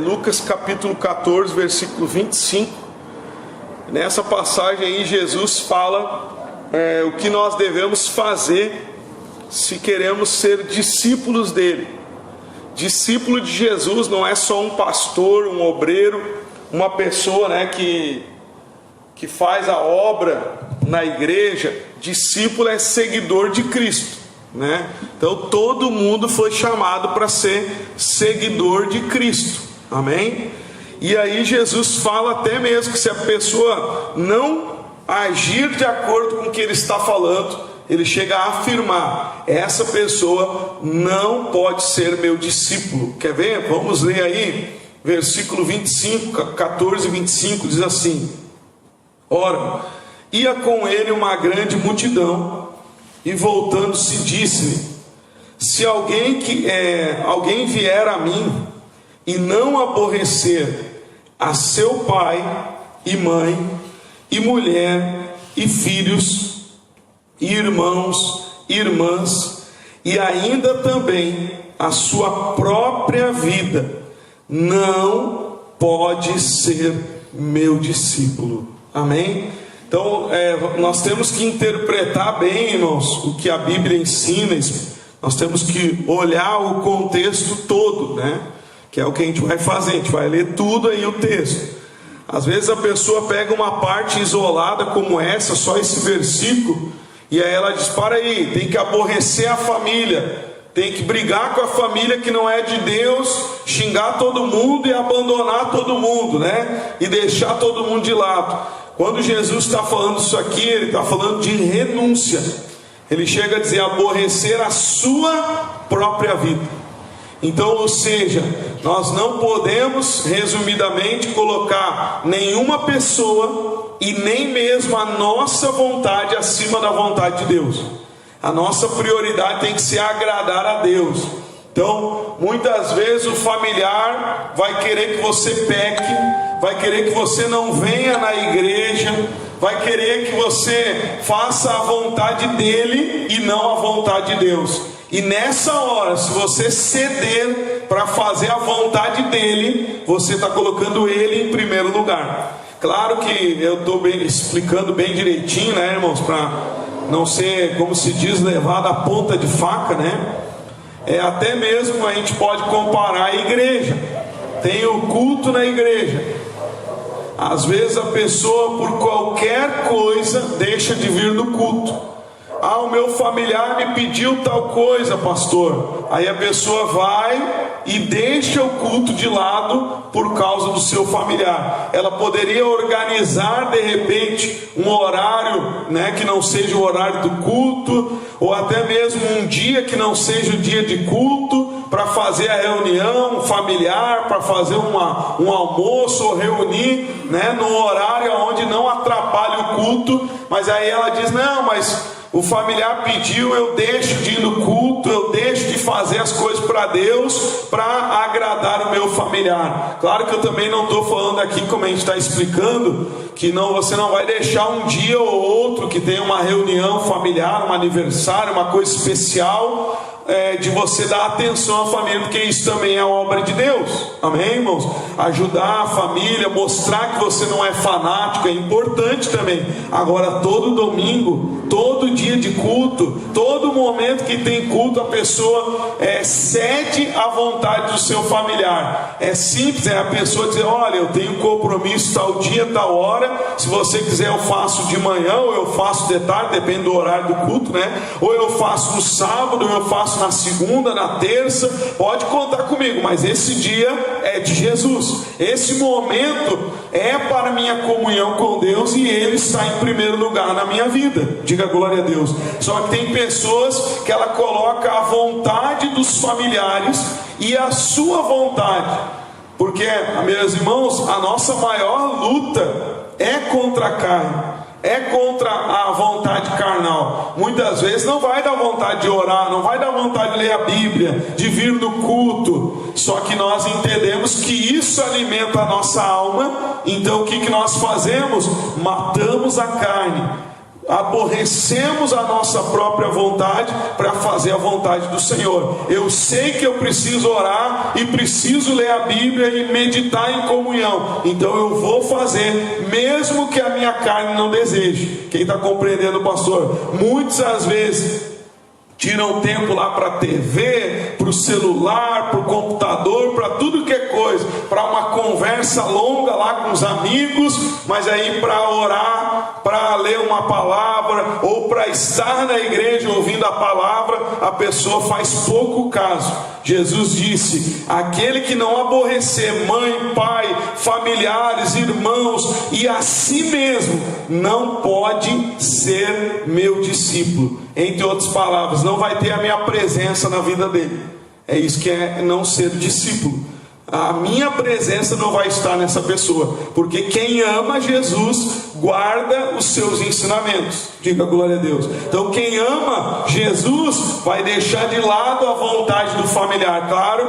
Lucas capítulo 14, versículo 25. Nessa passagem aí Jesus fala o que nós devemos fazer se queremos ser discípulos dele. Discípulo de Jesus não é só um pastor, um obreiro, uma pessoa que faz a obra na igreja. Discípulo é seguidor de Cristo, Então todo mundo foi chamado para ser seguidor de Cristo, amém? E aí Jesus fala até mesmo que se a pessoa não agir de acordo com o que ele está falando, ele chega a afirmar: essa pessoa não pode ser meu discípulo. Quer ver? Vamos ler aí, versículo 25, 14 e 25, diz assim: ora, ia com ele uma grande multidão, e voltando-se disse-lhe: se alguém vier a mim, e não aborrecer a seu pai, e mãe, e mulher, e filhos, e irmãos, e irmãs, e ainda também a sua própria vida, não pode ser meu discípulo. Amém? Então nós temos que interpretar bem, irmãos, o que a Bíblia ensina. Nós temos que olhar o contexto todo, que é o que a gente vai fazer. A gente vai ler tudo aí o texto. Às vezes a pessoa pega uma parte isolada como essa, só esse versículo, e aí ela diz: para aí, tem que aborrecer a família, tem que brigar com a família que não é de Deus, xingar todo mundo e abandonar todo mundo, e deixar todo mundo de lado. Quando Jesus está falando isso aqui, ele está falando de renúncia. Ele chega a dizer: aborrecer a sua própria vida. Então, ou seja, nós não podemos, resumidamente, colocar nenhuma pessoa e nem mesmo a nossa vontade acima da vontade de Deus. A nossa prioridade tem que ser agradar a Deus. Então, muitas vezes o familiar vai querer que você peque, vai querer que você não venha na igreja, vai querer que você faça a vontade dele e não a vontade de Deus. E nessa hora, se você ceder para fazer a vontade dele, você está colocando ele em primeiro lugar. Claro que eu estou explicando bem direitinho, irmãos, para não ser, como se diz, levado à ponta de faca, até mesmo a gente pode comparar a igreja. Tem o culto na igreja. Às vezes a pessoa, por qualquer coisa, deixa de vir no culto. O meu familiar me pediu tal coisa, pastor. Aí a pessoa vai e deixa o culto de lado por causa do seu familiar. Ela poderia organizar de repente um horário, que não seja o horário do culto, ou até mesmo um dia que não seja o dia de culto, para fazer a reunião familiar, para fazer um almoço, ou reunir no horário onde não atrapalhe o culto. Mas aí ela diz: não, mas o familiar pediu, eu deixo de ir no culto, eu deixo de fazer as coisas para Deus, para agradar o meu familiar. Claro que eu também não estou falando aqui, como a gente está explicando, que você não vai deixar um dia ou outro que tem uma reunião familiar, um aniversário, uma coisa especial, de você dar atenção à família, porque isso também é obra de Deus, amém, irmãos? Ajudar a família, mostrar que você não é fanático, é importante também. Agora, todo domingo, todo dia de culto, todo momento que tem culto, a pessoa cede à vontade do seu familiar. É simples, a pessoa dizer: olha, eu tenho compromisso tal dia, tal hora, se você quiser eu faço de manhã, ou eu faço de tarde, depende do horário do culto, ou eu faço no sábado, ou eu faço na segunda, na terça, pode contar comigo, mas esse dia é de Jesus, esse momento é para minha comunhão com Deus, e Ele está em primeiro lugar na minha vida. Diga glória a Deus. Só que tem pessoas que ela coloca a vontade dos familiares e a sua vontade, porque, meus irmãos, a nossa maior luta é contra a carne, é contra a vontade carnal. Muitas vezes não vai dar vontade de orar, não vai dar vontade de ler a Bíblia, de vir no culto. Só que nós entendemos que isso alimenta a nossa alma. Então o que nós fazemos? Matamos a carne. aborrecemos a nossa própria vontade para fazer a vontade do Senhor. Eu sei que eu preciso orar e preciso ler a Bíblia e meditar em comunhão, então eu vou fazer, mesmo que a minha carne não deseje. Quem está compreendendo, pastor? Muitas às vezes tiram tempo lá para a TV, para o celular, para o computador, para tudo que é coisa, para uma conversa longa lá com os amigos, mas aí para orar, para ler uma palavra, ou para estar na igreja ouvindo a palavra, a pessoa faz pouco caso. Jesus disse: aquele que não aborrecer mãe, pai, familiares, irmãos e a si mesmo, não pode ser meu discípulo. Entre outras palavras, não vai ter a minha presença na vida dele. É isso que é não ser discípulo. A minha presença não vai estar nessa pessoa, porque quem ama Jesus guarda os seus ensinamentos. Diga glória a Deus. Então quem ama Jesus vai deixar de lado a vontade do familiar. Claro,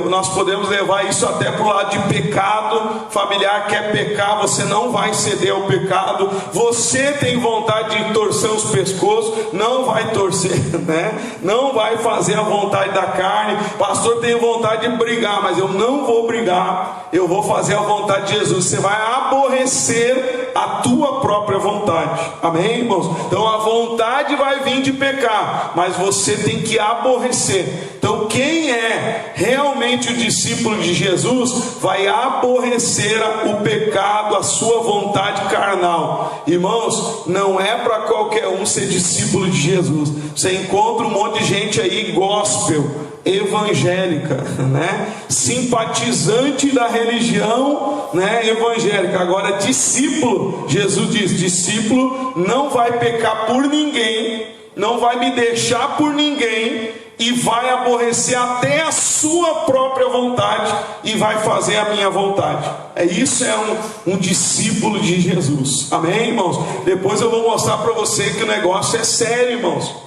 nós podemos levar isso até para o lado de pecado. Familiar quer pecar, você não vai ceder ao pecado. Você tem vontade de torcer os pescoços, não vai torcer, né? Não vai fazer a vontade da carne. Pastor, tem vontade de brigar, mas eu não vou brigar, eu vou fazer a vontade de Jesus. Você vai aborrecer a tua própria vontade. Amém, irmãos? Então a vontade vai vir de pecar, mas você tem que aborrecer. Então quem é realmente o discípulo de Jesus vai aborrecer o pecado, a sua vontade carnal. Irmãos, não é para qualquer um ser discípulo de Jesus. Você encontra um monte de gente aí gospel, evangélica, né? Simpatizante da religião, né? Evangélica. Agora discípulo, Jesus diz, discípulo não vai pecar por ninguém, não vai me deixar por ninguém, e vai aborrecer até a sua própria vontade e vai fazer a minha vontade. Isso é um discípulo de Jesus. Amém, irmãos? Depois eu vou mostrar para você que o negócio é sério, irmãos.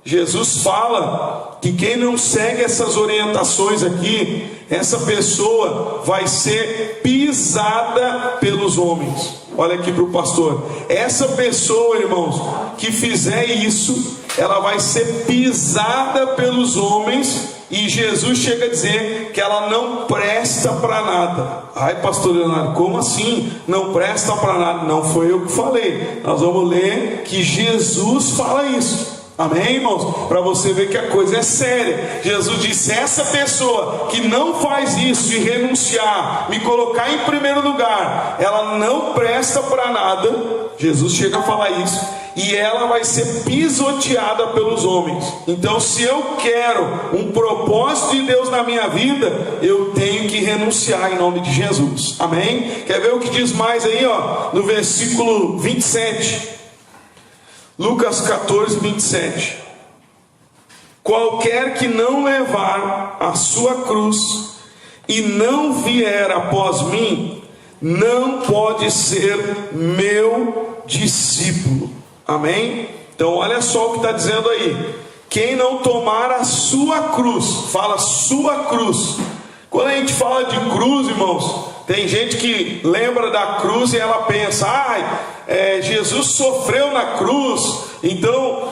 Jesus fala que quem não segue essas orientações aqui, essa pessoa vai ser pisada pelos homens. Olha aqui para o pastor. Essa pessoa, irmãos, que fizer isso, ela vai ser pisada pelos homens. E Jesus chega a dizer que ela não presta para nada. Ai, pastor Leonardo, como assim? Não presta para nada? Não foi eu que falei. Nós vamos ler que Jesus fala isso. Amém, irmãos? Para você ver que a coisa é séria. Jesus disse: essa pessoa que não faz isso, de renunciar, me colocar em primeiro lugar, ela não presta para nada. Jesus chega a falar isso. E ela vai ser pisoteada pelos homens. Então, se eu quero um propósito de Deus na minha vida, eu tenho que renunciar em nome de Jesus. Amém? Quer ver o que diz mais aí, ó, no versículo 27? Lucas 14, 27. Qualquer que não levar a sua cruz e não vier após mim, não pode ser meu discípulo. Amém? Então olha só o que está dizendo aí. Quem não tomar a sua cruz, fala sua cruz. Quando a gente fala de cruz, irmãos, tem gente que lembra da cruz e ela pensa: Jesus sofreu na cruz, então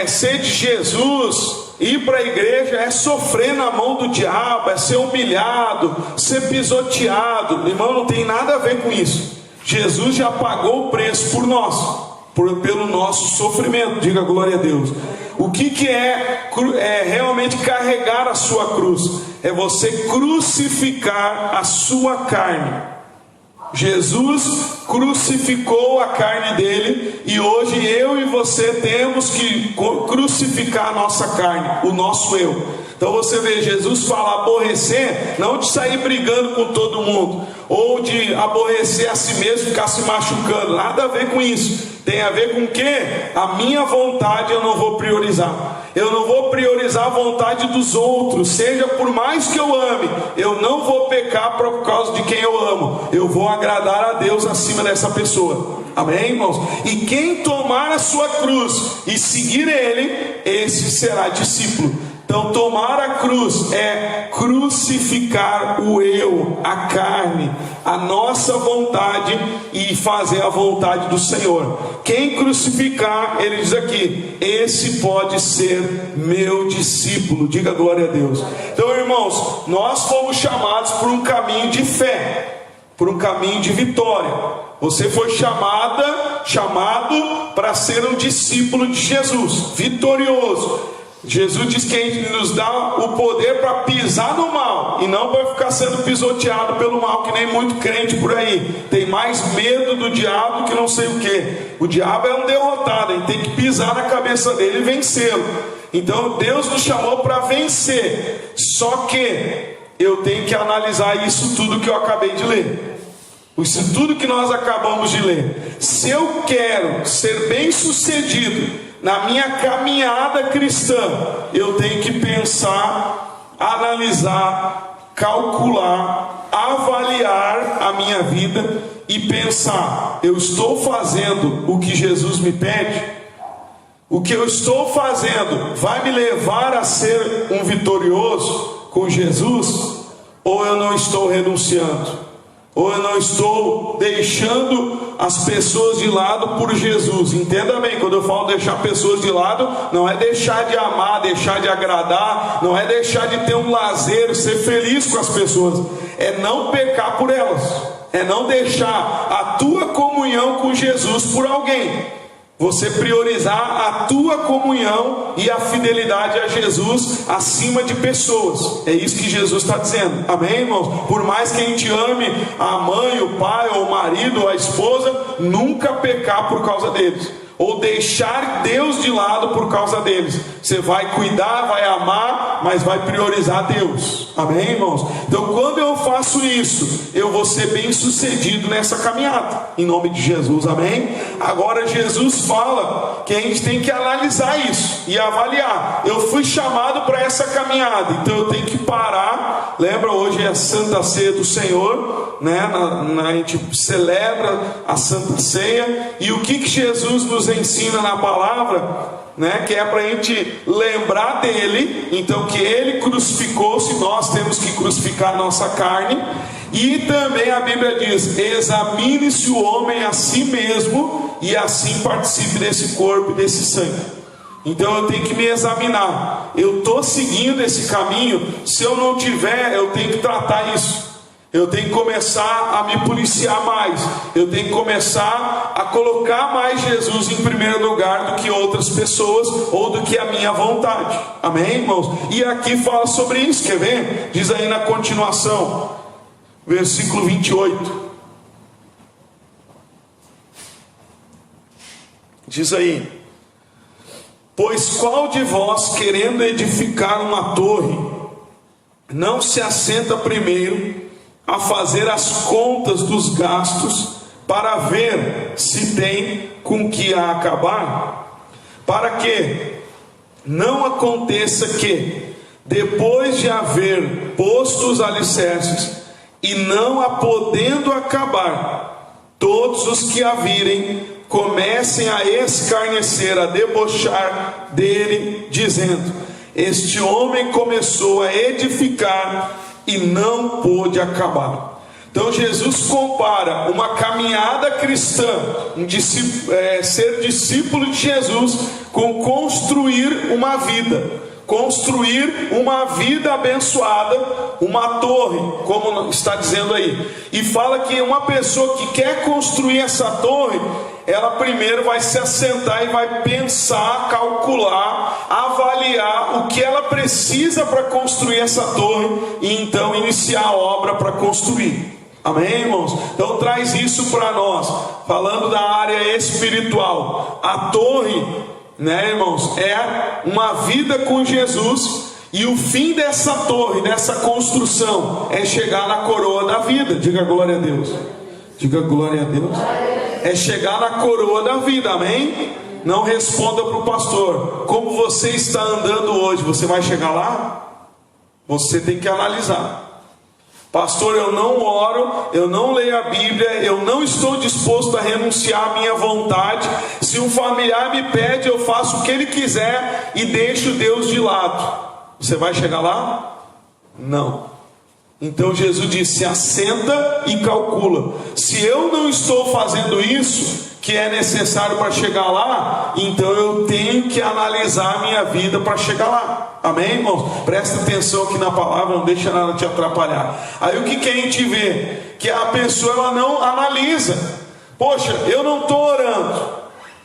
ser de Jesus, ir para a igreja é sofrer na mão do diabo, é ser humilhado, ser pisoteado. Irmão, não tem nada a ver com isso. Jesus já pagou o preço por nós, pelo nosso sofrimento. Diga glória a Deus. O que é realmente carregar a sua cruz? É você crucificar a sua carne. Jesus crucificou a carne dele, e hoje eu e você temos que crucificar a nossa carne, o nosso eu. Então você vê, Jesus fala aborrecer, não de sair brigando com todo mundo, ou de aborrecer a si mesmo, ficar se machucando, nada a ver com isso. Tem a ver com o quê? A minha vontade eu não vou priorizar. Eu não vou priorizar a vontade dos outros, seja por mais que eu ame, eu não vou pecar por causa de quem eu amo. Eu vou agradar a Deus acima dessa pessoa. Amém, irmãos? E quem tomar a sua cruz e seguir ele, esse será discípulo. Então tomar a cruz é crucificar o eu, a carne, a nossa vontade e fazer a vontade do Senhor. Quem crucificar, ele diz aqui, esse pode ser meu discípulo. Diga glória a Deus. Então, irmãos, nós fomos chamados por um caminho de fé, por um caminho de vitória. Você foi chamado para ser um discípulo de Jesus, vitorioso. Jesus diz que Ele nos dá o poder para pisar no mal e não para ficar sendo pisoteado pelo mal, que nem muito crente por aí tem mais medo do diabo que não sei o que. O diabo é um derrotado, a gente tem que pisar na cabeça dele e vencê-lo. Então Deus nos chamou para vencer. Só que eu tenho que analisar isso tudo que eu acabei de ler, isso tudo que nós acabamos de ler. Se eu quero ser bem sucedido na minha caminhada cristã, eu tenho que pensar, analisar, calcular, avaliar a minha vida e pensar: eu estou fazendo o que Jesus me pede? O que eu estou fazendo vai me levar a ser um vitorioso com Jesus? Ou eu não estou renunciando? Ou eu não estou deixando as pessoas de lado por Jesus? Entenda bem, quando eu falo deixar pessoas de lado, não é deixar de amar, deixar de agradar, não é deixar de ter um lazer, ser feliz com as pessoas, é não pecar por elas, é não deixar a tua comunhão com Jesus por alguém. Você priorizar a tua comunhão e a fidelidade a Jesus acima de pessoas. É isso que Jesus está dizendo. Amém, irmãos? Por mais que a gente ame a mãe, o pai, ou o marido, ou a esposa, nunca pecar por causa deles, ou deixar Deus de lado por causa deles. Você vai cuidar, vai amar, mas vai priorizar Deus. Amém, irmãos? Então quando eu faço isso, eu vou ser bem sucedido nessa caminhada, em nome de Jesus. Amém? Agora Jesus fala que a gente tem que analisar isso e avaliar. Eu fui chamado para essa caminhada, então eu tenho que parar. Lembra, hoje é a Santa Ceia do Senhor, né? A gente celebra a Santa Ceia. E o que Jesus nos ensina na palavra, né? Que é para a gente lembrar dele. Então, que ele crucificou-se, nós temos que crucificar a nossa carne. E também a Bíblia diz: examine-se o homem a si mesmo, e assim participe desse corpo e desse sangue. Então eu tenho que me examinar. Eu estou seguindo esse caminho? Se eu não tiver, eu tenho que tratar isso. Eu tenho que começar a me policiar mais. Eu tenho que começar a colocar mais Jesus em primeiro lugar do que outras pessoas, ou do que a minha vontade. Amém, irmãos? E aqui fala sobre isso, quer ver? Diz aí na continuação, versículo 28. Diz aí: pois qual de vós, querendo edificar uma torre, não se assenta primeiro a fazer as contas dos gastos, para ver se tem com que a acabar? Para que não aconteça que, depois de haver posto os alicerces, e não a podendo acabar, todos os que a virem comecem a escarnecer, a debochar dele, dizendo: este homem começou a edificar e não pôde acabar. Então Jesus compara uma caminhada cristã, ser discípulo de Jesus, com construir uma vida. Construir uma vida abençoada, uma torre, como está dizendo aí. E fala que uma pessoa que quer construir essa torre, ela primeiro vai se assentar e vai pensar, calcular, avaliar o que ela precisa para construir essa torre, e então iniciar a obra para construir. Amém, irmãos? Então traz isso para nós, falando da área espiritual. A torre, né, irmãos, é uma vida com Jesus, e o fim dessa torre, dessa construção, é chegar na coroa da vida. Diga glória a Deus. Diga glória a Deus. É chegar na coroa da vida. Amém? Não responda para o pastor: como você está andando hoje, você vai chegar lá? Você tem que analisar. Pastor, eu não oro, eu não leio a Bíblia, eu não estou disposto a renunciar à minha vontade. Se um familiar me pede, eu faço o que ele quiser e deixo Deus de lado. Você vai chegar lá? Não. Então Jesus disse: assenta e calcula. Se eu não estou fazendo isso que é necessário para chegar lá, então eu tenho que analisar a minha vida para chegar lá. Amém, irmãos? Presta atenção aqui na palavra, não deixa nada te atrapalhar. Aí o que a gente vê? Que a pessoa ela não analisa. Poxa, eu não estou orando,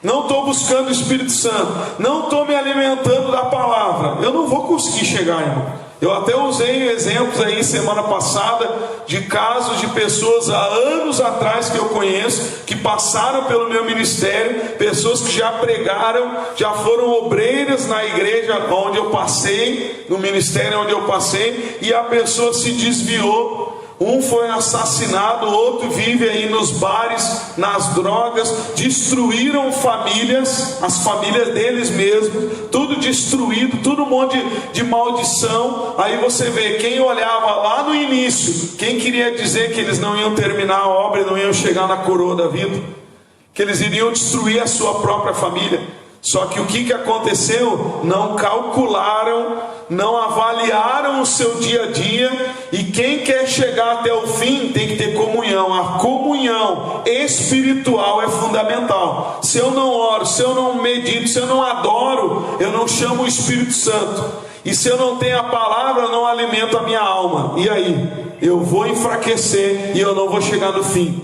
não estou buscando o Espírito Santo, não estou me alimentando da palavra, eu não vou conseguir chegar, irmão. Eu até usei exemplos aí semana passada de casos de pessoas há anos atrás que eu conheço, que passaram pelo meu ministério, pessoas que já pregaram, já foram obreiras na igreja onde eu passei, no ministério onde eu passei, e a pessoa se desviou. Um foi assassinado, o outro vive aí nos bares, nas drogas, destruíram famílias, as famílias deles mesmos, tudo destruído, tudo um monte de maldição. Aí você vê, quem olhava lá no início, quem queria dizer que eles não iam terminar a obra e não iam chegar na coroa da vida, que eles iriam destruir a sua própria família. Só que o que aconteceu? Não calcularam, não avaliaram o seu dia a dia. E quem quer chegar até o fim tem que ter comunhão. A comunhão espiritual é fundamental. Se eu não oro, se eu não medito, se eu não adoro, eu não chamo o Espírito Santo. E se eu não tenho a palavra, eu não alimento a minha alma. E aí? Eu vou enfraquecer e eu não vou chegar no fim.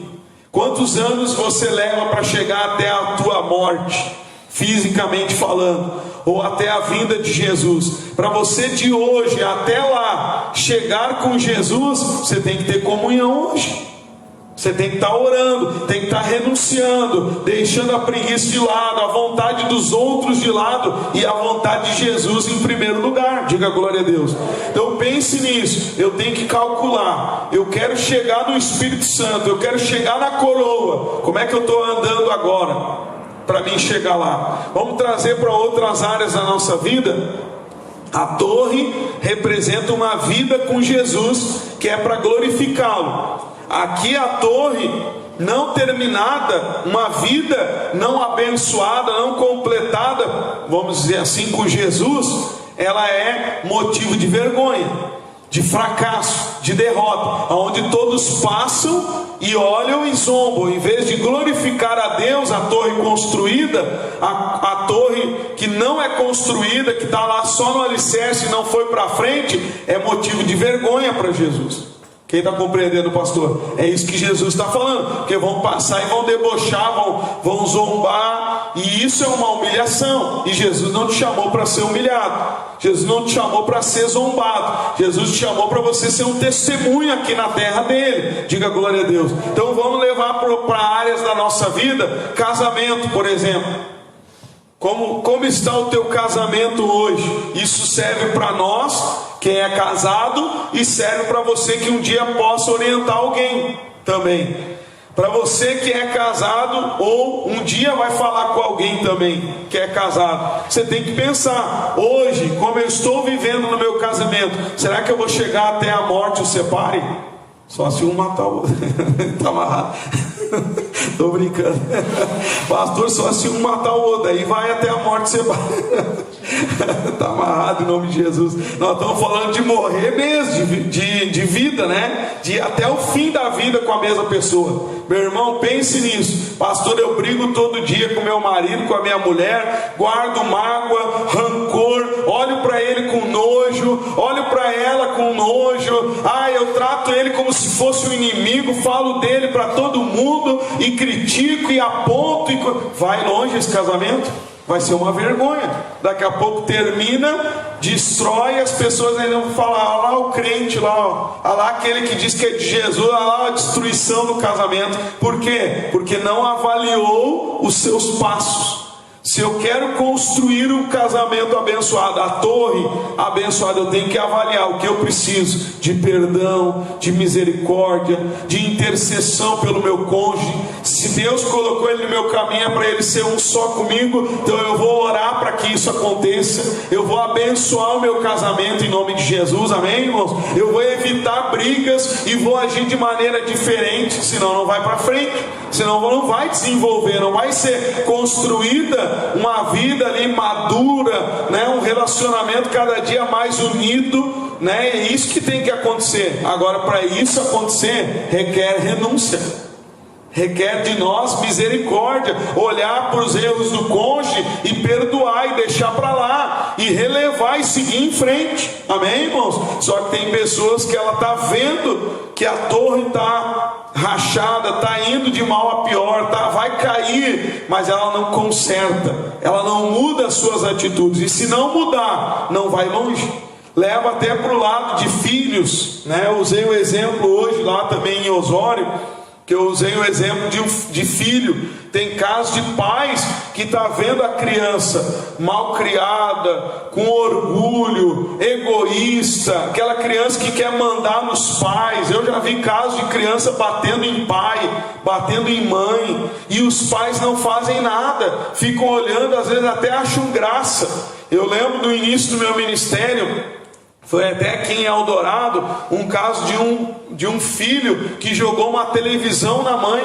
Quantos anos você leva para chegar até a tua morte? Fisicamente falando, ou até a vinda de Jesus. Para você de hoje até lá chegar com Jesus, você tem que ter comunhão hoje. Você tem que estar orando, tem que estar renunciando, deixando a preguiça de lado, a vontade dos outros de lado e a vontade de Jesus em primeiro lugar. Diga glória a Deus. Então pense nisso. Eu tenho que calcular. Eu quero chegar no Espírito Santo, eu quero chegar na coroa. Como é que eu estou andando agora para mim chegar lá? Vamos trazer para outras áreas da nossa vida. A torre representa uma vida com Jesus, que é para glorificá-lo. Aqui a torre não terminada, uma vida não abençoada, não completada, vamos dizer assim, com Jesus, ela é motivo de vergonha, de fracasso, de derrota, onde todos passam e olham e zombam. Em vez de glorificar a Deus, a torre construída, a torre que não é construída, que está lá só no alicerce e não foi para frente, é motivo de vergonha para Jesus. Quem está compreendendo, pastor? É isso que Jesus está falando. Porque vão passar e vão debochar, vão zombar, e isso é uma humilhação. E Jesus não te chamou para ser humilhado, Jesus não te chamou para ser zombado, Jesus te chamou para você ser um testemunho aqui na terra dele. Diga glória a Deus. Então vamos levar para áreas da nossa vida. Casamento, por exemplo. Como está o teu casamento hoje? Isso serve para nós, quem é casado, e serve para você que um dia possa orientar alguém também. Para você que é casado, ou um dia vai falar com alguém também que é casado, você tem que pensar: hoje, como eu estou vivendo no meu casamento, será que eu vou chegar até a morte o separe? Só se um matar o outro. Está amarrado. Estou brincando. Pastor, só se um matar o outro, aí vai até a morte separe. Está amarrado em nome de Jesus. Nós estamos falando de morrer mesmo, de vida, né? De ir até o fim da vida com a mesma pessoa. Meu irmão, pense nisso. Pastor, eu brigo todo dia com meu marido, com a minha mulher, guardo mágoa, rancor, olho para ele com nojo, olho para ela com nojo, eu trato ele como se fosse um inimigo, falo dele para todo mundo e critico e aponto. Vai longe esse casamento? Vai ser uma vergonha. Daqui a pouco termina, destrói, as pessoas ainda vão falar: olha lá o crente lá, olha lá aquele que diz que é de Jesus, olha lá a destruição do casamento. Por quê? Porque não avaliou os seus passos. Se eu quero construir um casamento abençoado, a torre abençoada, eu tenho que avaliar o que eu preciso de perdão, de misericórdia, de intercessão pelo meu cônjuge. Se Deus colocou ele no meu caminho, é para ele ser um só comigo, então eu vou orar para que isso aconteça. Eu vou abençoar o meu casamento em nome de Jesus, amém, irmãos? Eu vou evitar brigas e vou agir de maneira diferente, senão não vai para frente, senão não vai desenvolver, não vai ser construída uma vida ali madura, né? Um relacionamento cada dia mais unido, né? É isso que tem que acontecer. Agora, para isso acontecer, requer renúncia. Requer de nós misericórdia, olhar para os erros do cônjuge e perdoar e deixar para lá, e relevar e seguir em frente, amém, irmãos? Só que tem pessoas que ela está vendo que a torre está rachada, está indo de mal a pior, vai cair, mas ela não conserta, ela não muda as suas atitudes, e se não mudar, não vai longe. Leva até para o lado de filhos, né? Eu usei o exemplo hoje lá também em Osório, que eu usei o exemplo de filho. Tem casos de pais que está vendo a criança mal criada, com orgulho, egoísta, aquela criança que quer mandar nos pais. Eu já vi casos de criança batendo em pai, batendo em mãe, e os pais não fazem nada, ficam olhando, às vezes até acham graça. Eu lembro do início do meu ministério, foi até aqui em Eldorado, um caso de um filho que jogou uma televisão na mãe.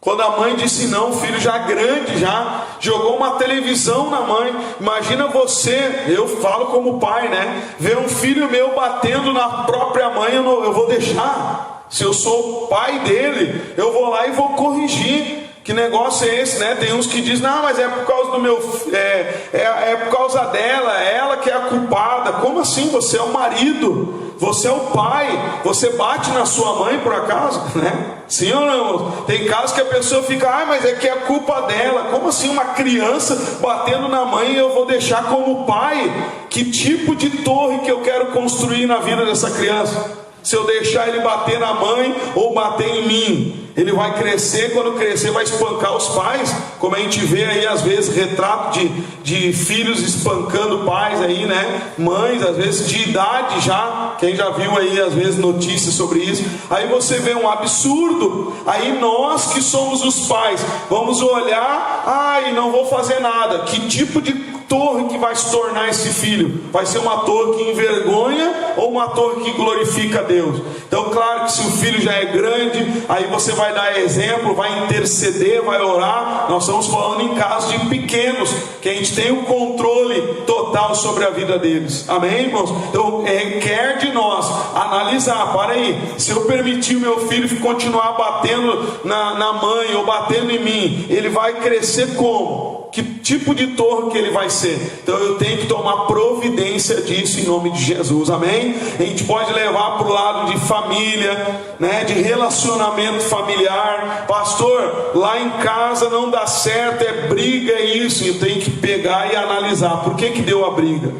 Quando a mãe disse não, o filho já grande, já jogou uma televisão na mãe. Imagina você, eu falo como pai, né? Ver um filho meu batendo na própria mãe, eu vou deixar. Se eu sou o pai dele, eu vou lá e vou corrigir. Que negócio é esse, né? Tem uns que dizem, não, mas é por causa do meu... É por causa dela, ela que é a culpada. Como assim? Você é o marido, você é o pai, você bate na sua mãe por acaso, né? Sim ou não? Tem casos que a pessoa fica, mas é que é a culpa dela. Como assim uma criança batendo na mãe e eu vou deixar como pai? Que tipo de torre que eu quero construir na vida dessa criança? Se eu deixar ele bater na mãe ou bater em mim, ele vai crescer, quando crescer vai espancar os pais, como a gente vê aí às vezes retrato de filhos espancando pais aí, né? Mães às vezes de idade já, quem já viu aí às vezes notícias sobre isso, aí você vê um absurdo. Aí nós que somos os pais, vamos olhar, e não vou fazer nada. Que tipo de torre que vai se tornar esse filho? Vai ser uma torre que envergonha ou uma torre que glorifica a Deus? Então claro que se o filho já é grande, aí você vai dar exemplo, vai interceder, vai orar. Nós estamos falando em casos de pequenos, que a gente tem o controle total sobre a vida deles, amém, irmãos? Então requer de nós analisar, para aí, se eu permitir o meu filho continuar batendo na mãe ou batendo em mim, ele vai crescer como? Que tipo de torre que ele vai ser? Então eu tenho que tomar providência disso em nome de Jesus, amém? A gente pode levar para o lado de família, né, de relacionamento familiar. Pastor, lá em casa não dá certo, é briga, é isso. Eu tenho que pegar e analisar, por que deu a briga?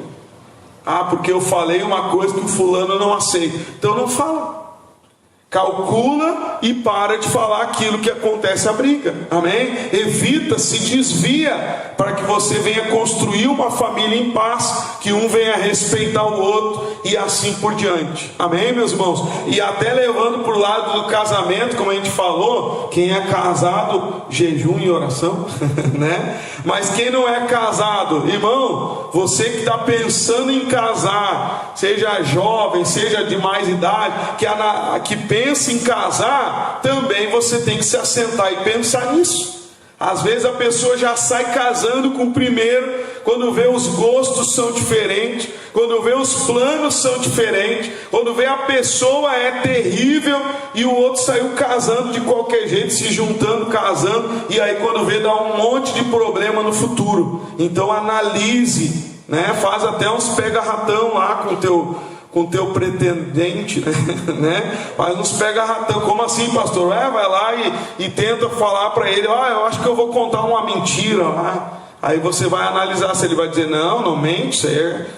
Porque eu falei uma coisa que o fulano não aceita. Então não fala. Calcula e para de falar aquilo que acontece a briga, amém? Evita, se desvia, para que você venha construir uma família em paz, que um venha respeitar o outro e assim por diante, amém, meus irmãos? E até levando para o lado do casamento, como a gente falou, quem é casado, jejum e oração, né? Mas quem não é casado, irmão, você que está pensando em casar, seja jovem, seja de mais idade, que pensa em casar, também você tem que se assentar e pensar nisso. Às vezes a pessoa já sai casando com o primeiro, quando vê os gostos são diferentes, quando vê os planos são diferentes, quando vê a pessoa é terrível e o outro saiu casando de qualquer jeito, se juntando, casando, e aí quando vê dá um monte de problema no futuro. Então analise, né? Faz até uns pega-ratão lá com o teu pretendente, né? Mas nos pega ratão. Como assim, pastor? Vai lá e tenta falar para ele, eu acho que eu vou contar uma mentira lá. Aí você vai analisar se ele vai dizer, não mente,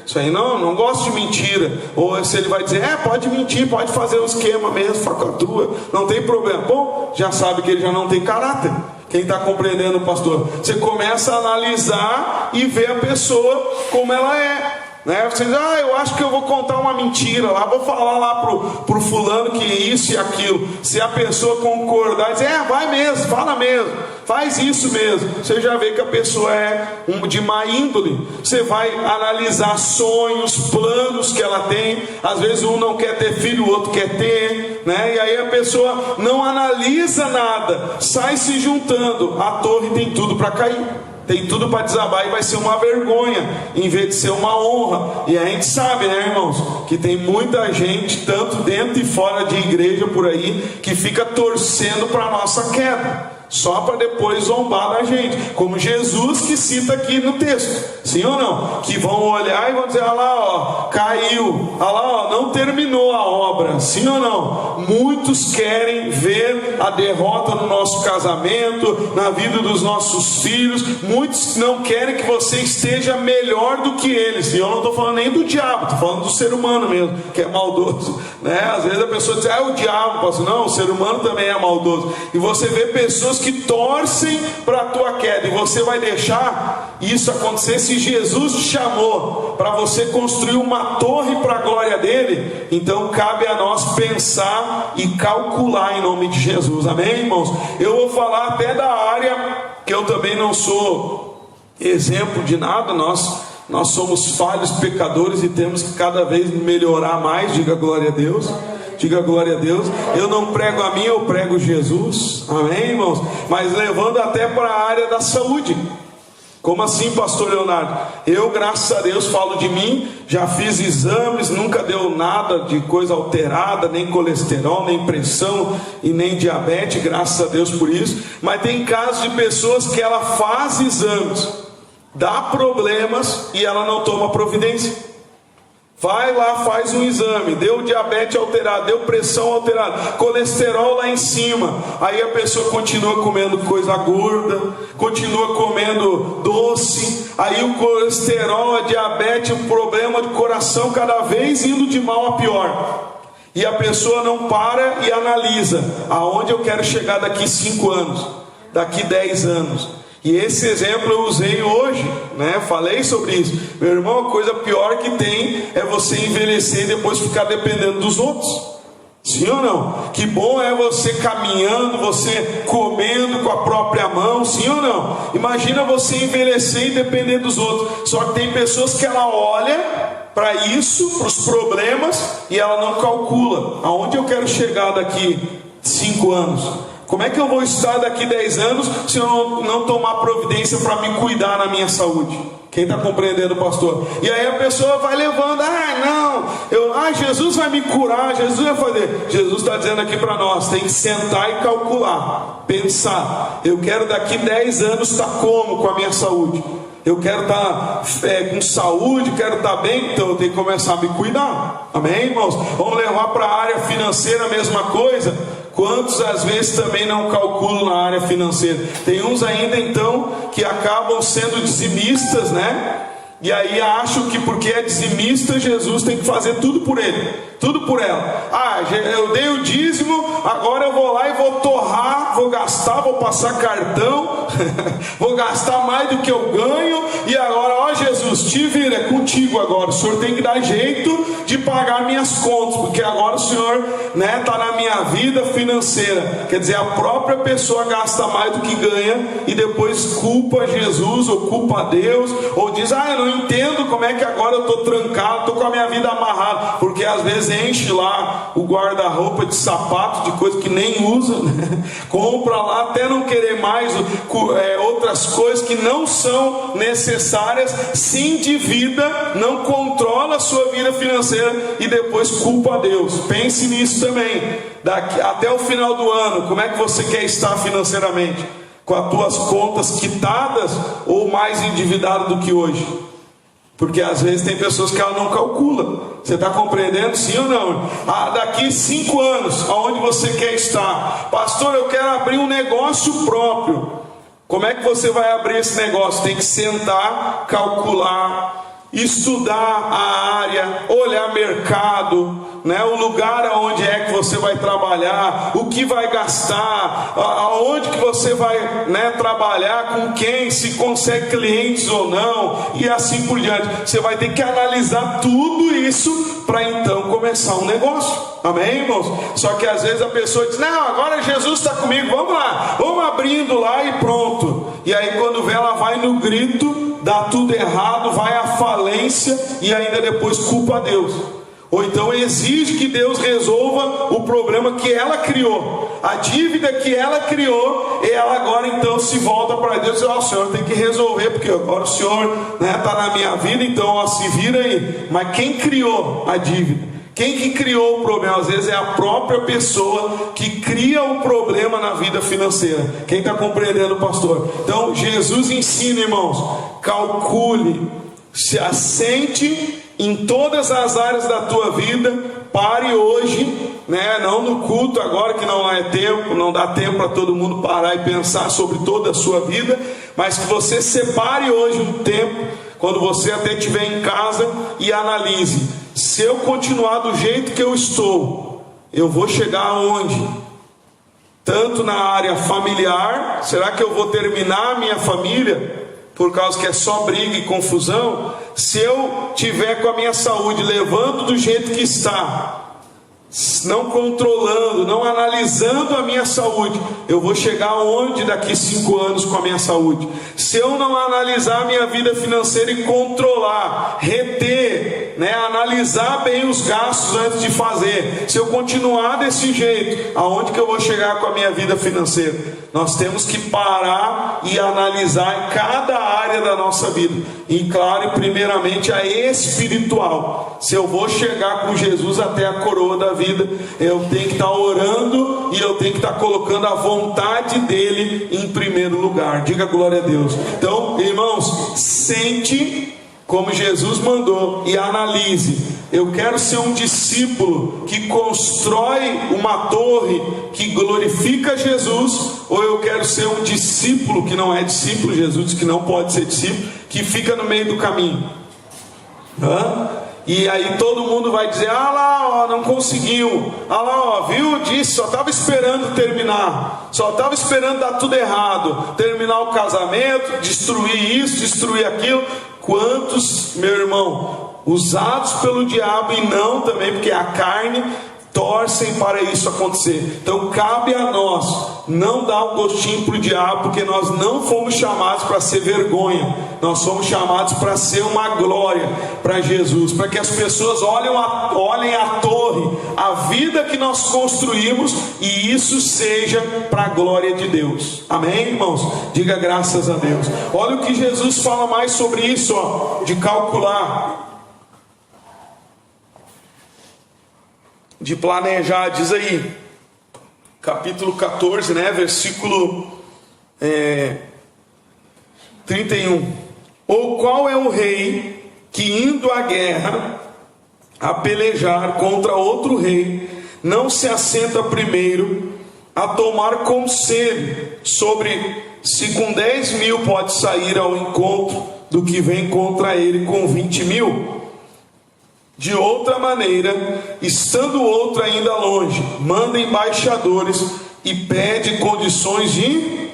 isso aí não gosto de mentira. Ou se ele vai dizer, pode mentir, pode fazer um esquema mesmo, facatua, não tem problema. Bom, já sabe que ele já não tem caráter. Quem está compreendendo, pastor? Você começa a analisar e ver a pessoa como ela é. Você diz, eu acho que eu vou contar uma mentira lá, vou falar lá pro fulano que isso e aquilo. Se a pessoa concordar, dizer, vai mesmo, fala mesmo, faz isso mesmo, você já vê que a pessoa é de má índole. Você vai analisar sonhos, planos que ela tem. Às vezes um não quer ter filho, o outro quer ter, né? E aí a pessoa não analisa nada, sai se juntando, a torre tem tudo para cair. tem tudo para desabar e vai ser uma vergonha, em vez de ser uma honra. E a gente sabe, né, irmãos, que tem muita gente, tanto dentro e fora de igreja por aí, que fica torcendo para a nossa queda, só para depois zombar da gente, como Jesus que cita aqui no texto, sim ou não? Que vão olhar e vão dizer: olha lá, ó, caiu, olha lá, ó, não terminou a obra, sim ou não? Muitos querem ver a derrota no nosso casamento, na vida dos nossos filhos. Muitos não querem que você esteja melhor do que eles. E eu não estou falando nem do diabo, estou falando do ser humano mesmo, que é maldoso, né? Às vezes a pessoa diz: o diabo, pastor. Não, o ser humano também é maldoso. E você vê pessoas que torcem para a tua queda, e você vai deixar isso acontecer? Se Jesus te chamou para você construir uma torre para a glória dele, então cabe a nós pensar e calcular em nome de Jesus, amém, irmãos? Eu vou falar até da área que eu também não sou exemplo de nada. Nós somos falhos, pecadores, e temos que cada vez melhorar mais. Diga glória a Deus. Diga glória a Deus. Eu não prego a mim, eu prego Jesus, amém, irmãos? Mas levando até para a área da saúde. Como assim, pastor Leonardo? Eu, graças a Deus, falo de mim, já fiz exames, nunca deu nada de coisa alterada, nem colesterol, nem pressão e nem diabetes, graças a Deus por isso. Mas tem casos de pessoas que ela faz exames, dá problemas e ela não toma providência. Vai lá, faz um exame, deu diabetes alterado, deu pressão alterada, colesterol lá em cima. Aí a pessoa continua comendo coisa gorda, continua comendo doce. Aí o colesterol, a diabetes, o problema de coração cada vez indo de mal a pior. E a pessoa não para e analisa: aonde eu quero chegar daqui 5 anos, daqui 10 anos. E esse exemplo eu usei hoje, né? Falei sobre isso. Meu irmão, a coisa pior que tem é você envelhecer e depois ficar dependendo dos outros. Sim ou não? Que bom é você caminhando, você comendo com a própria mão, sim ou não? Imagina você envelhecer e depender dos outros. Só que tem pessoas que ela olha para isso, para os problemas, e ela não calcula aonde eu quero chegar daqui 5 anos. Como é que eu vou estar daqui 10 anos se eu não tomar providência para me cuidar na minha saúde? Quem está compreendendo, pastor? E aí a pessoa vai levando: Jesus vai me curar, Jesus vai fazer. Jesus está dizendo aqui para nós: tem que sentar e calcular, pensar. Eu quero daqui 10 anos estar como com a minha saúde? Eu quero estar com saúde, quero estar bem, então eu tenho que começar a me cuidar, amém, irmãos? Vamos levar para a área financeira a mesma coisa. Quantos às vezes também não calculam na área financeira? Tem uns ainda então que acabam sendo dizimistas, né? E aí acham que porque é dizimista, Jesus tem que fazer tudo por ele, tudo por ela. Eu dei o dízimo, agora eu vou lá e vou torrar, vou gastar, vou passar cartão, vou gastar mais do que eu ganho. E agora, Jesus, te vira, é contigo agora. O Senhor tem que dar jeito de pagar minhas contas, porque agora o Senhor, né, está na minha vida financeira. Quer dizer, a própria pessoa gasta mais do que ganha e depois culpa Jesus ou culpa Deus, ou diz: eu não entendo como é que agora eu estou trancado, estou com a minha vida amarrada, porque às vezes enche lá o guarda-roupa de sapato, de coisa que nem usa, né? Compra lá até não querer mais outras coisas que não são necessárias, se endivida, não controla a sua vida financeira e depois culpa a Deus. Pense nisso também. Até o final do ano, como é que você quer estar financeiramente? Com as tuas contas quitadas ou mais endividado do que hoje? Porque às vezes tem pessoas que ela não calcula. Você está compreendendo, sim ou não? Daqui 5 anos, aonde você quer estar? Pastor, eu quero abrir um negócio próprio. Como é que você vai abrir esse negócio? Tem que sentar, calcular, estudar a área, olhar mercado, né? O lugar aonde é que você vai trabalhar, o que vai gastar, aonde que você vai, né, trabalhar, com quem, se consegue clientes ou não, e assim por diante. Você vai ter que analisar tudo isso para então começar um negócio, amém, irmãos? Só que às vezes a pessoa diz: não, agora Jesus está comigo, vamos lá, vamos abrindo lá e pronto. E aí quando vê, ela vai no grito, dá tudo errado, vai à falência e ainda depois culpa a Deus. Ou então exige que Deus resolva o problema que ela criou. a dívida que ela criou, e ela agora então se volta para Deus e diz: o Senhor tem que resolver, porque agora o Senhor está na minha vida, então se vira aí. Mas quem criou a dívida? Quem que criou o problema? Às vezes é a própria pessoa que cria o problema na vida financeira. Quem está compreendendo, pastor? Então Jesus ensina, irmãos, calcule, se assente em todas as áreas da tua vida. Pare hoje, não no culto agora, que não é tempo, não dá tempo para todo mundo parar e pensar sobre toda a sua vida, mas que você separe hoje um tempo, quando você até estiver em casa, e analise: se eu continuar do jeito que eu estou, eu vou chegar aonde? Tanto na área familiar, será que eu vou terminar a minha família por causa que é só briga e confusão? Se eu tiver com a minha saúde levando do jeito que está, não controlando, não analisando a minha saúde, eu vou chegar aonde daqui 5 anos com a minha saúde? Se eu não analisar a minha vida financeira e controlar, reter, analisar bem os gastos antes de fazer, se eu continuar desse jeito, aonde que eu vou chegar com a minha vida financeira? Nós temos que parar e analisar cada área da nossa vida, e claro, primeiramente a espiritual. Se eu vou chegar com Jesus até a coroa da vida, eu tenho que estar orando, e eu tenho que estar colocando a vontade dele em primeiro lugar. Diga glória a Deus. Então, irmãos, sente como Jesus mandou e analise: eu quero ser um discípulo que constrói uma torre que glorifica Jesus, ou eu quero ser um discípulo que não é discípulo? Jesus disse que não pode ser discípulo, que fica no meio do caminho. E aí todo mundo vai dizer: ah lá, ó, não conseguiu, ah lá, ó, viu, disse, só estava esperando terminar, só estava esperando dar tudo errado, terminar o casamento, destruir isso, destruir aquilo. Quantos, meu irmão, usados pelo diabo, e não também, porque a carne, torcem para isso acontecer. Então cabe a nós não dar um gostinho para o diabo, porque nós não fomos chamados para ser vergonha, nós fomos chamados para ser uma glória para Jesus, para que as pessoas olhem a torre, a vida que nós construímos, e isso seja para a glória de Deus. Amém, irmãos? Diga graças a Deus. Olha o que Jesus fala mais sobre isso, de calcular, de planejar. Diz aí, capítulo 14, versículo 31. Ou qual é o rei que, indo à guerra, a pelejar contra outro rei, não se assenta primeiro a tomar conselho sobre se com 10.000 pode sair ao encontro do que vem contra ele com 20.000? De outra maneira, estando o outro ainda longe, manda embaixadores e pede condições de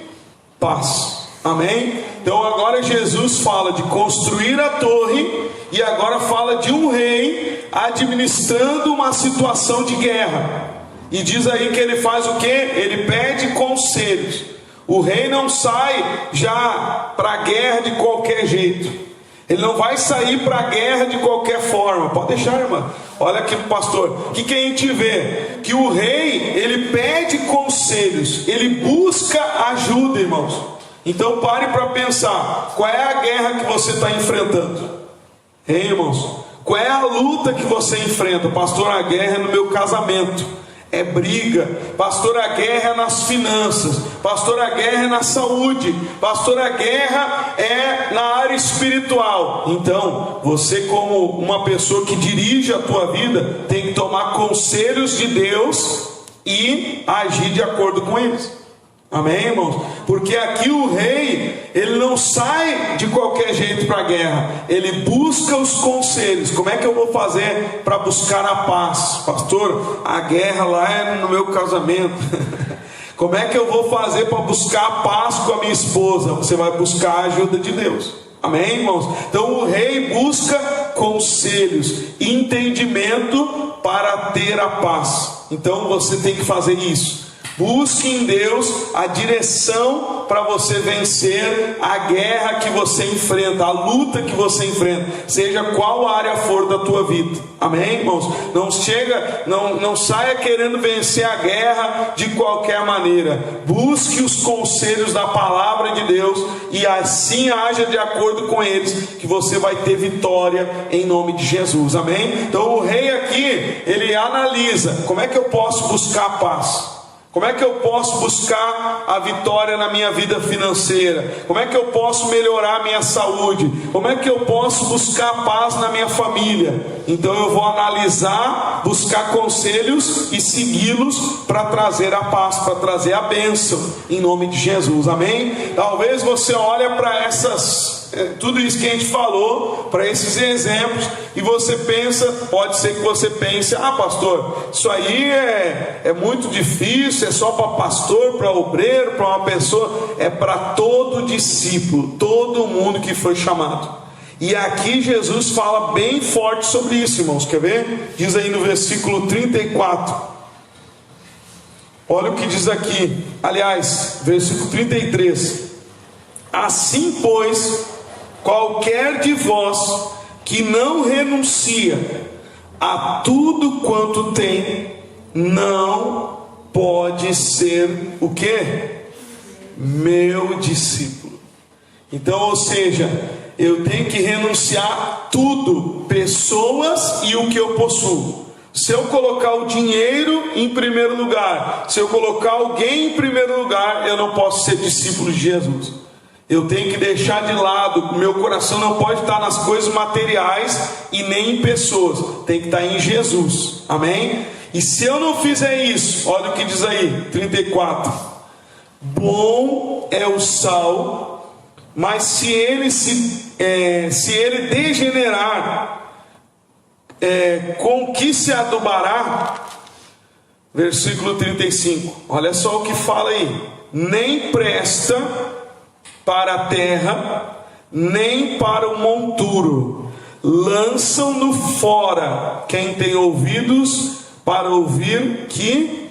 paz. Amém? Então agora Jesus fala de construir a torre, e agora fala de um rei administrando uma situação de guerra. E diz aí que ele faz o que? Ele pede conselhos. O rei não sai já para a guerra de qualquer jeito. Ele não vai sair para a guerra de qualquer forma. Pode deixar, irmã. Olha aqui, pastor. O que a gente vê? Que o rei, ele pede conselhos, ele busca ajuda, irmãos. Então pare para pensar: qual é a guerra que você está enfrentando? Hein, irmãos? Qual é a luta que você enfrenta? Pastor, a guerra é no meu casamento, é briga. Pastor, a guerra é nas finanças. Pastor, a guerra é na saúde. Pastor, a guerra é na área espiritual. Então, você, como uma pessoa que dirige a tua vida, tem que tomar conselhos de Deus e agir de acordo com eles. Amém, irmãos? Porque aqui o rei, ele não sai de qualquer jeito para a guerra, ele busca os conselhos. Como é que eu vou fazer para buscar a paz? Pastor, a guerra lá é no meu casamento. Como é que eu vou fazer para buscar a paz com a minha esposa? Você vai buscar a ajuda de Deus. Amém, irmãos? Então o rei busca conselhos, entendimento para ter a paz. Então você tem que fazer isso. Busque em Deus a direção para você vencer a guerra que você enfrenta, a luta que você enfrenta, seja qual área for da tua vida. Amém, irmãos? Não saia querendo vencer a guerra de qualquer maneira. Busque os conselhos da palavra de Deus e assim haja de acordo com eles, que você vai ter vitória em nome de Jesus. Amém? Então o rei aqui, ele analisa: como é que eu posso buscar a paz? Como é que eu posso buscar a vitória na minha vida financeira? Como é que eu posso melhorar a minha saúde? Como é que eu posso buscar a paz na minha família? Então eu vou analisar, buscar conselhos e segui-los para trazer a paz, para trazer a bênção, em nome de Jesus. Amém? Talvez você olhe para tudo isso que a gente falou, para esses exemplos, e você pensa, pode ser que você pense: ah, pastor, isso aí é muito difícil, é só para pastor, para obreiro, para uma pessoa. É para todo discípulo, todo mundo que foi chamado. E aqui Jesus fala bem forte sobre isso, irmãos. Quer ver? Diz aí no versículo 34. Olha o que diz aqui. Aliás, versículo 33. Assim, pois, qualquer de vós que não renuncia a tudo quanto tem, não pode ser o quê? Meu discípulo. Então, ou seja, eu tenho que renunciar tudo, pessoas e o que eu possuo. Se eu colocar o dinheiro em primeiro lugar, se eu colocar alguém em primeiro lugar, eu não posso ser discípulo de Jesus. Eu tenho que deixar de lado, meu coração não pode estar nas coisas materiais e nem em pessoas, tem que estar em Jesus. Amém? E se eu não fizer isso, olha o que diz aí, 34. Bom é o sal, mas se ele degenerar, com que se adubará? Versículo 35. Olha só o que fala aí: nem presta para a terra, nem para o monturo. Lançam-no fora. Quem tem ouvidos para ouvir, que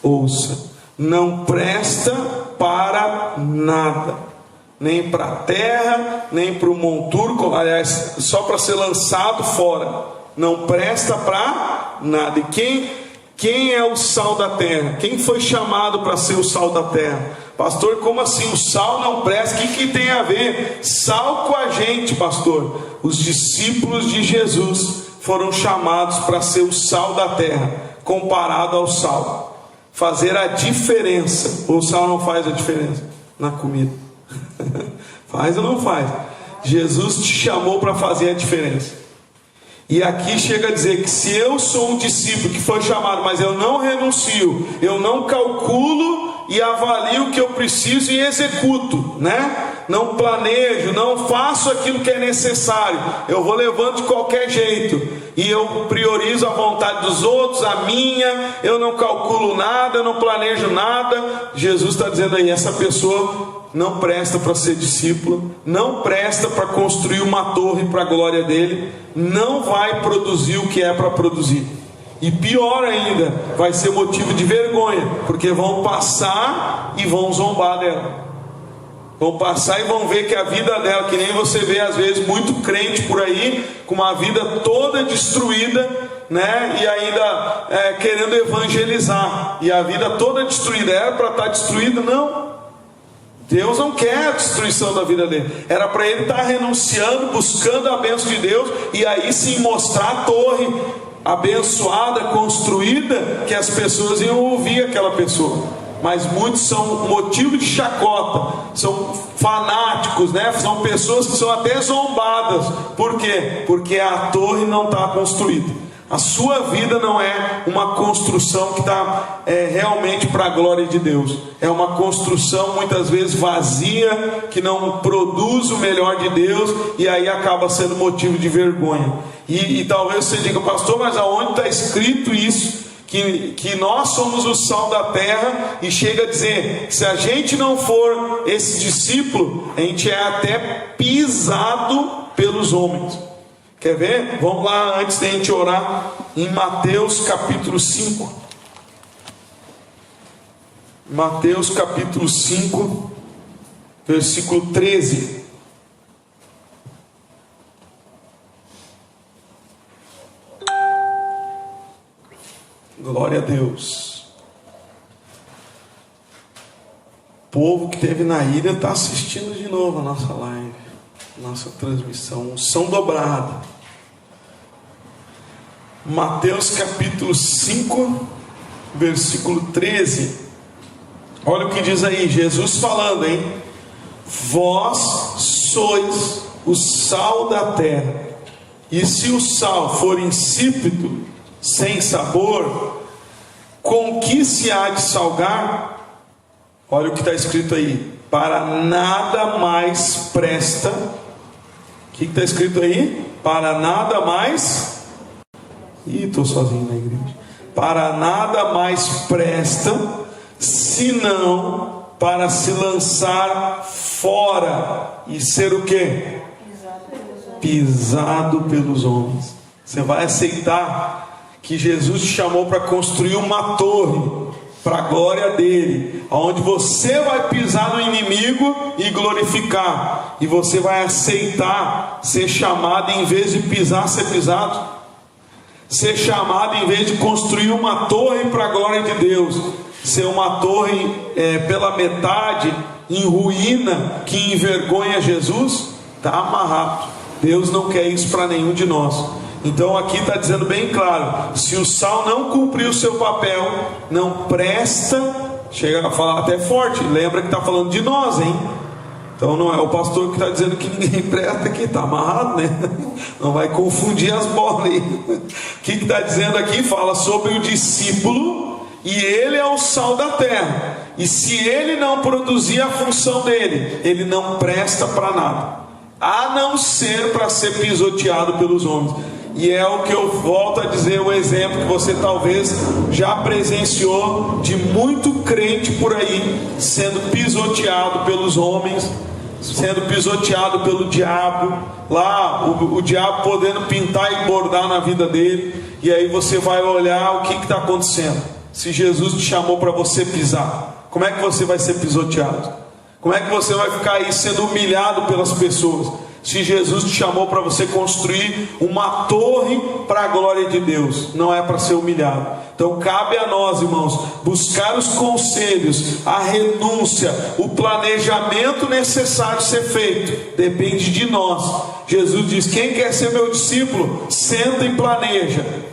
ouça. Não presta para nada, nem para a terra, nem para o monturo, aliás, só para ser lançado fora. Não presta para nada. E quem é o sal da terra? Quem foi chamado para ser o sal da terra? Pastor, como assim? O sal não presta? O que tem a ver sal com a gente, pastor? Os discípulos de Jesus foram chamados para ser o sal da terra, comparado ao sal, fazer a diferença. O sal não faz a diferença na comida? Faz ou não faz? Jesus te chamou para fazer a diferença. E aqui chega a dizer que se eu sou um discípulo que foi chamado, mas eu não renuncio, eu não calculo e avalio o que eu preciso e executo, né? Não planejo, não faço aquilo que é necessário, eu vou levando de qualquer jeito, e eu priorizo a vontade dos outros, a minha, eu não calculo nada, eu não planejo nada. Jesus está dizendo aí, essa pessoa não presta para ser discípulo, não presta para construir uma torre para a glória dele, não vai produzir o que é para produzir, e pior ainda, vai ser motivo de vergonha, porque vão passar e vão zombar dela, vão passar e vão ver que a vida dela, que nem você vê às vezes muito crente por aí, com uma vida toda destruída, né? E ainda querendo evangelizar, e a vida toda destruída. Era para estar destruída? Não. Deus não quer a destruição da vida dele. Era para ele estar renunciando, buscando a bênção de Deus, e aí sim mostrar a torre abençoada, construída, que as pessoas iam ouvir aquela pessoa. Mas muitos são motivo de chacota, são fanáticos, né? São pessoas que são até zombadas. Por quê? Porque a torre não está construída. A sua vida não é uma construção que está realmente para a glória de Deus. É uma construção muitas vezes vazia, que não produz o melhor de Deus, e aí acaba sendo motivo de vergonha. E talvez você diga, pastor, mas aonde está escrito isso? Que nós somos o sal da terra, e chega a dizer que se a gente não for esse discípulo, a gente é até pisado pelos homens. Quer ver? Vamos lá, antes de a gente orar, em Mateus capítulo 5. Mateus capítulo 5, versículo 13. Glória a Deus. O povo que esteve na ilha está assistindo de novo a nossa live, nossa transmissão, unção dobrada. Mateus capítulo 5, versículo 13. Olha o que diz aí, Jesus falando, hein? Vós sois o sal da terra, e se o sal for insípido, sem sabor, com que se há de salgar? Olha o que está escrito aí: para nada mais presta. O que está escrito aí? Para nada mais. Ih, estou sozinho na igreja. Para nada mais presta, senão para se lançar fora e ser o quê? Pisado pelos homens. Você vai aceitar que Jesus te chamou para construir uma torre para a glória dele, onde você vai pisar no inimigo e glorificar, e você vai aceitar ser chamado, em vez de pisar, ser pisado, ser chamado, em vez de construir uma torre para a glória de Deus, ser uma torre pela metade, em ruína, que envergonha Jesus. Está amarrado. Deus não quer isso para nenhum de nós. Então aqui está dizendo bem claro: se o sal não cumprir o seu papel, não presta. Chega a falar até forte, lembra que está falando de nós, hein? Então não é o pastor que está dizendo que ninguém presta, que está amarrado, né? Não vai confundir as bolas aí. O que está dizendo aqui? Fala sobre o discípulo, e ele é o sal da terra, e se ele não produzir a função dele, ele não presta para nada, a não ser para ser pisoteado pelos homens. E é o que eu volto a dizer, o exemplo que você talvez já presenciou, de muito crente por aí sendo pisoteado pelos homens, sendo pisoteado pelo diabo, lá o diabo podendo pintar e bordar na vida dele. E aí você vai olhar o que está acontecendo. Se Jesus te chamou para você pisar, como é que você vai ser pisoteado? Como é que você vai ficar aí sendo humilhado pelas pessoas? Se Jesus te chamou para você construir uma torre para a glória de Deus, não é para ser humilhado. Então cabe a nós, irmãos, buscar os conselhos, a renúncia, o planejamento necessário ser feito. Depende de nós. Jesus diz: quem quer ser meu discípulo, senta e planeja.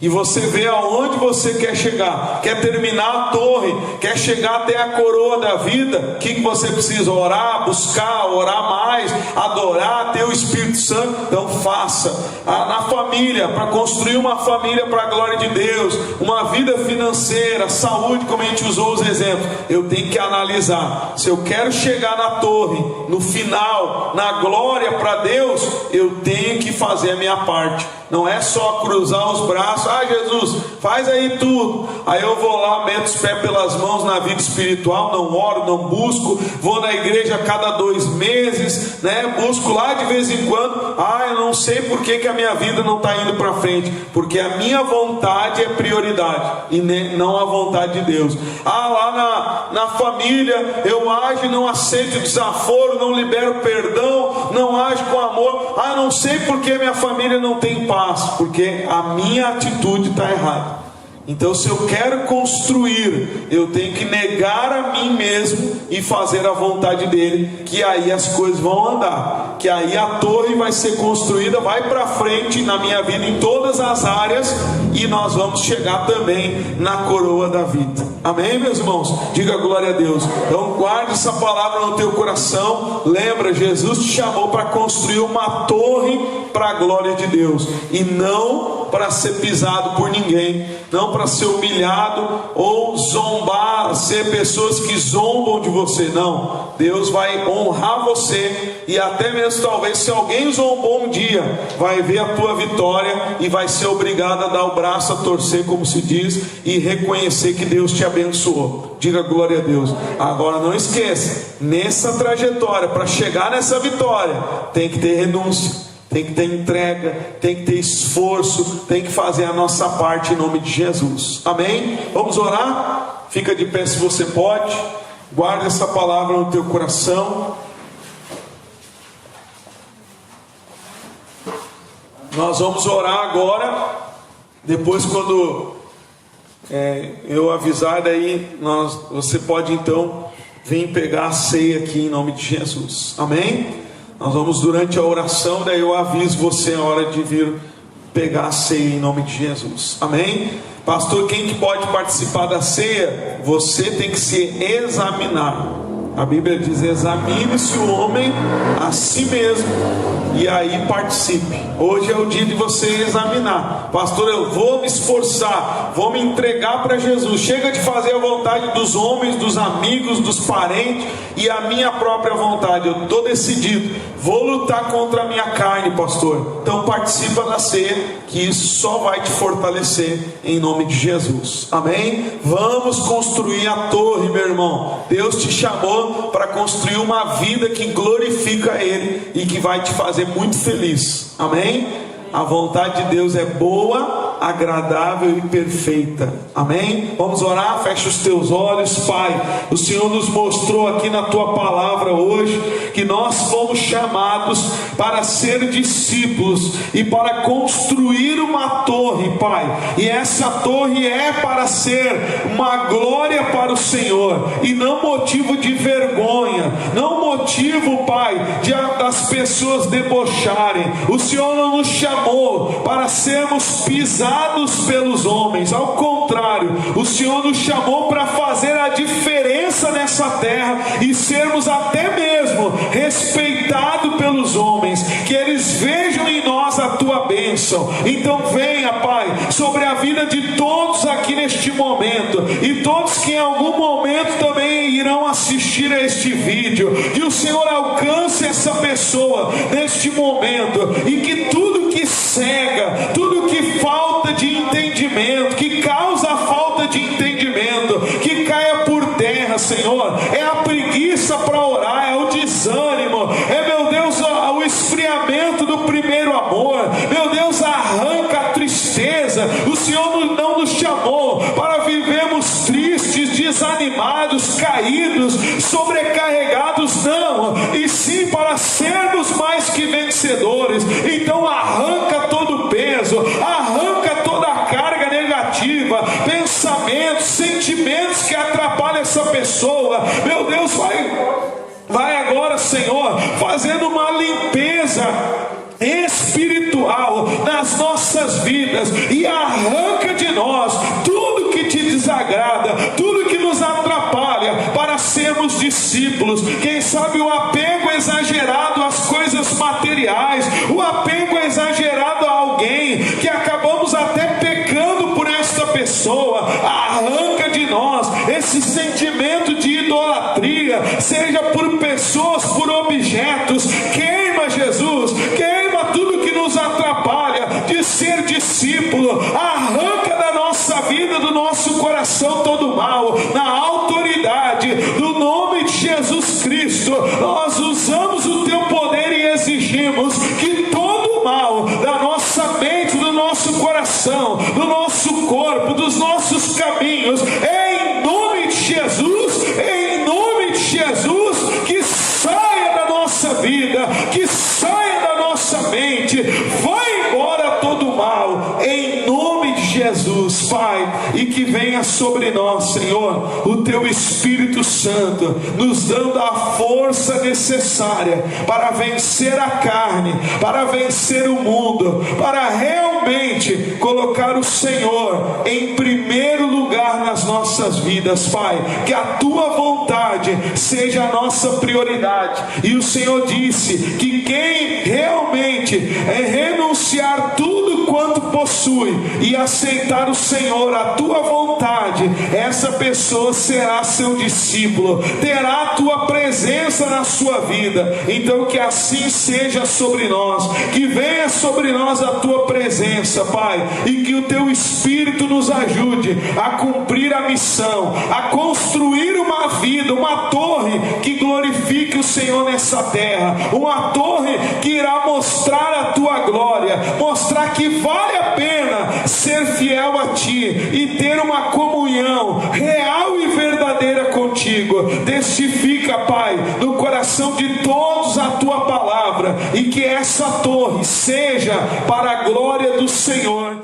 E você vê aonde você quer chegar. Quer terminar a torre, quer chegar até a coroa da vida. O que você precisa? Orar, buscar, orar mais, adorar, ter o Espírito Santo. Então faça. Na família, para construir uma família para a glória de Deus, uma vida financeira, saúde, como a gente usou os exemplos. Eu tenho que analisar. Se eu quero chegar na torre, no final, na glória para Deus, eu tenho que fazer a minha parte. Não é só cruzar os braços: ah, Jesus, faz aí tudo. Aí eu vou lá, meto os pés pelas mãos na vida espiritual, não oro, não busco, vou na igreja a cada 2 meses, né? Busco lá de vez em quando. Ah, eu não sei por que a minha vida não está indo para frente, porque a minha vontade é prioridade e não a vontade de Deus. Ah, lá na família eu ajo e não aceito desaforo, não libero perdão, não ajo com amor. Ah, não sei por que minha família não tem paz, porque a minha atitude está errada. Então, se eu quero construir, eu tenho que negar a mim mesmo e fazer a vontade dele, que aí as coisas vão andar, que aí a torre vai ser construída, vai para frente na minha vida em todas as áreas, e nós vamos chegar também na coroa da vida. Amém, meus irmãos? Diga glória a Deus. Então guarde essa palavra no teu coração. Lembra, Jesus te chamou para construir uma torre para a glória de Deus, e não para ser pisado por ninguém, não para ser humilhado ou zombar, ser pessoas que zombam de você. Não, Deus vai honrar você, e até mesmo talvez se alguém zombou um dia, vai ver a tua vitória e vai ser obrigado a dar o braço a torcer, como se diz, e reconhecer que Deus te abençoou. Diga glória a Deus. Agora não esqueça, nessa trajetória, para chegar nessa vitória, tem que ter renúncia, tem que ter entrega, tem que ter esforço, tem que fazer a nossa parte em nome de Jesus. Amém? Vamos orar? Fica de pé se você pode. Guarda essa palavra no teu coração. Nós vamos orar agora. Depois, quando eu avisar, daí você pode então vir pegar a ceia aqui em nome de Jesus. Amém? Nós vamos durante a oração, daí eu aviso você a hora de vir pegar a ceia em nome de Jesus. Amém? Pastor, quem que pode participar da ceia? Você tem que se examinar. A Bíblia diz: examine-se o homem a si mesmo, e aí participe. Hoje é o dia de você examinar. Pastor, eu vou me esforçar, vou me entregar para Jesus. Chega de fazer a vontade dos homens, dos amigos, dos parentes e a minha própria vontade. Eu estou decidido, vou lutar contra a minha carne, pastor. Então participa da ceia, que isso só vai te fortalecer em nome de Jesus. Amém? Vamos construir a torre, meu irmão. Deus te chamou para construir uma vida que glorifica Ele e que vai te fazer muito feliz. Amém? A vontade de Deus é boa, agradável e perfeita. Amém? Vamos orar? Fecha os teus olhos. Pai, o Senhor nos mostrou aqui na tua palavra hoje que nós fomos chamados para ser discípulos e para construir uma torre, Pai. E essa torre é para ser uma glória para o Senhor e não motivo de vergonha, não motivo, Pai, das pessoas debocharem. O Senhor não nos chamou para sermos pisados pelos homens. Ao contrário, o Senhor nos chamou para fazer a diferença nessa terra e sermos até mesmo respeitados pelos homens, que eles vejam em nós a tua bênção. Então venha, Pai, sobre a vida de todos aqui neste momento, e todos que em algum momento também irão assistir a este vídeo, que o Senhor alcance essa pessoa neste momento, e que tudo que cega, tudo que falta de entendimento, que causa a falta de entendimento, que caia por terra, Senhor. É a preguiça para orar, é o desânimo, é, meu Deus, o esfriamento do primeiro amor. Meu Deus, arranca a tristeza. O Senhor não nos chamou para vivermos tristes, desanimados, caídos, sobrecarregados, não, e sim para sermos mais que vencedores. Então arranca todo o peso, arranca toda a carga negativa, pensamentos, sentimentos que atrapalham essa pessoa. Meu Deus, vai agora, Senhor, fazendo uma limpeza espiritual nas nossas vidas, e arranca de nós tudo que te desagrada, tudo que nos atrapalha para sermos discípulos. Quem sabe o apego exagerado às coisas materiais, o apego exagerado a alguém, que acabamos até pecando por esta pessoa. Arranca de nós esse sentimento de idolatria, seja por pessoas, por objetos. Queima, Jesus, queima tudo que nos atrapalha de ser discípulo. Arranca da nossa vida, do nosso coração, todo mal. Na autoridade do nome de Jesus Cristo, nós usamos o teu poder e exigimos que todo mal da nossa mente, do nosso coração, do nosso corpo, dos nossos caminhos, em nome de Jesus, em nome de Jesus, que saia da nossa vida, que saia da nossa mente. Vai embora todo mal, em nome de Jesus, Pai. E que venha sobre nós, Senhor, o teu Espírito Santo, nos dando a força necessária para vencer a carne, para vencer o mundo, para realmente colocar o Senhor em primeiro lugar nas nossas vidas, Pai. Que a tua vontade seja a nossa prioridade. E o Senhor disse que quem realmente renunciar tudo quanto possui e aceitar o Senhor, a tua vontade, essa pessoa será seu discípulo, terá a tua presença na sua vida. Então que assim seja sobre nós, que venha sobre nós a tua presença, Pai, e que o teu Espírito nos ajude a cumprir a missão, a construir uma vida, uma torre que glorifique glorifique o Senhor nessa terra, uma torre que irá mostrar a tua glória, mostrar que vale a pena ser fiel a ti e ter uma comunhão real e verdadeira contigo. Testifica, Pai, no coração de todos a tua palavra, e que essa torre seja para a glória do Senhor.